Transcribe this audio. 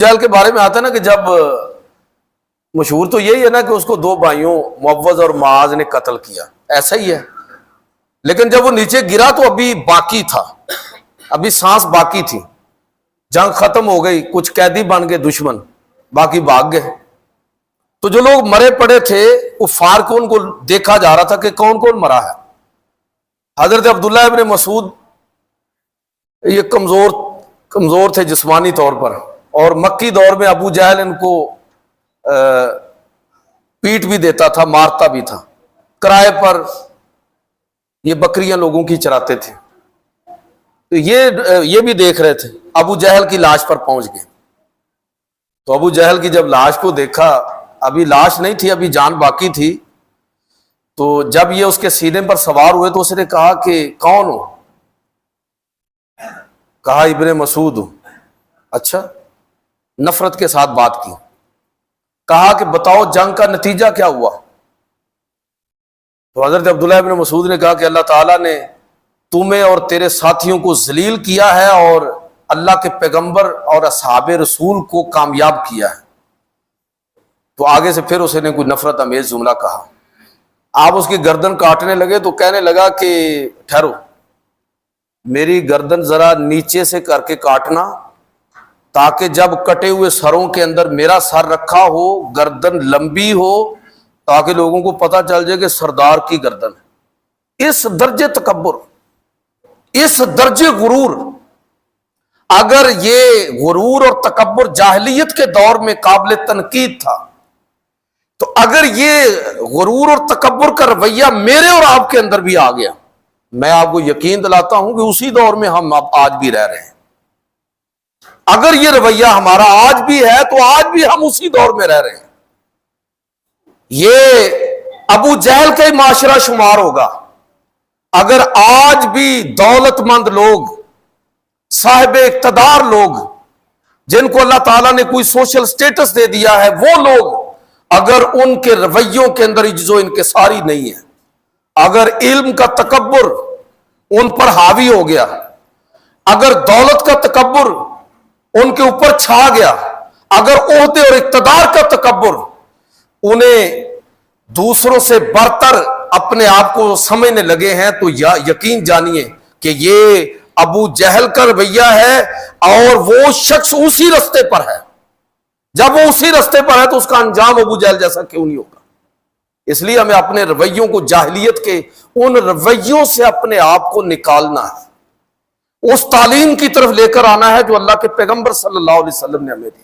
جہل کے بارے میں آتا ہے نا کہ جب مشہور تو یہی ہے نا کہ اس کو دو بھائیوں معوذ اور معاذ نے قتل کیا، ایسا ہی ہے، لیکن جب وہ نیچے گرا تو ابھی باقی تھا، ابھی سانس باقی تھی، جنگ ختم ہو گئی، کچھ قیدی بن گئے دشمن، باقی بھاگ گئے۔ تو جو لوگ مرے پڑے تھے کفار کو، ان کو دیکھا جا رہا تھا کہ کون کون مرا ہے۔ حضرت عبداللہ ابن مسعود یہ کمزور تھے جسمانی طور پر، اور مکی دور میں ابو جہل ان کو پیٹ بھی دیتا تھا، مارتا بھی تھا۔ کرائے پر یہ بکریاں لوگوں کی چراتے تھے، تو یہ بھی دیکھ رہے تھے، ابو جہل کی لاش پر پہنچ گئے۔ تو ابو جہل کی جب لاش کو دیکھا، ابھی لاش نہیں تھی، ابھی جان باقی تھی، تو جب یہ اس کے سینے پر سوار ہوئے تو اس نے کہا کہ کون ہو؟ کہا ابن مسعود ہوں۔ اچھا، نفرت کے ساتھ بات کی۔ کہا کہ بتاؤ جنگ کا نتیجہ کیا ہوا؟ تو حضرت عبداللہ ابن مسعود نے کہا کہ اللہ تعالیٰ نے تمہیں اور تیرے ساتھیوں کو ذلیل کیا ہے اور اللہ کے پیغمبر اور اصحاب رسول کو کامیاب کیا ہے۔ تو آگے سے پھر اس نے کوئی نفرت امیز جملہ کہا۔ آپ اس کی گردن کاٹنے لگے تو کہنے لگا کہ ٹھہرو، میری گردن ذرا نیچے سے کر کے کاٹنا، تاکہ جب کٹے ہوئے سروں کے اندر میرا سر رکھا ہو، گردن لمبی ہو، تاکہ لوگوں کو پتہ چل جائے کہ سردار کی گردن ہے۔ اس درجے تکبر، اس درجے غرور، اگر یہ غرور اور تکبر جاہلیت کے دور میں قابل تنقید تھا، تو اگر یہ غرور اور تکبر کا رویہ میرے اور آپ کے اندر بھی آ گیا، میں آپ کو یقین دلاتا ہوں کہ اسی دور میں ہم آج بھی رہ رہے ہیں۔ اگر یہ رویہ ہمارا آج بھی ہے تو آج بھی ہم اسی دور میں رہ رہے ہیں۔ یہ ابو جہل کا ہی معاشرہ شمار ہوگا اگر آج بھی دولت مند لوگ، صاحب اقتدار لوگ، جن کو اللہ تعالیٰ نے کوئی سوشل سٹیٹس دے دیا ہے، وہ لوگ اگر ان کے رویوں کے اندر عجز و انکساری نہیں ہے، اگر علم کا تکبر ان پر حاوی ہو گیا، اگر دولت کا تکبر ان کے اوپر چھا گیا، اگر عہدے اور اقتدار کا تکبر انہیں دوسروں سے برتر اپنے آپ کو سمجھنے لگے ہیں، تو یقین جانیے کہ یہ ابو جہل کا رویہ ہے، اور وہ شخص اسی رستے پر ہے۔ جب وہ اسی رستے پر ہے تو اس کا انجام ابو جہل جیسا کیوں نہیں ہوگا؟ اس لیے ہمیں اپنے رویوں کو، جاہلیت کے ان رویوں سے اپنے آپ کو نکالنا ہے، اس تعلیم کی طرف لے کر آنا ہے جو اللہ کے پیغمبر صلی اللہ علیہ وسلم نے ہمیں دی۔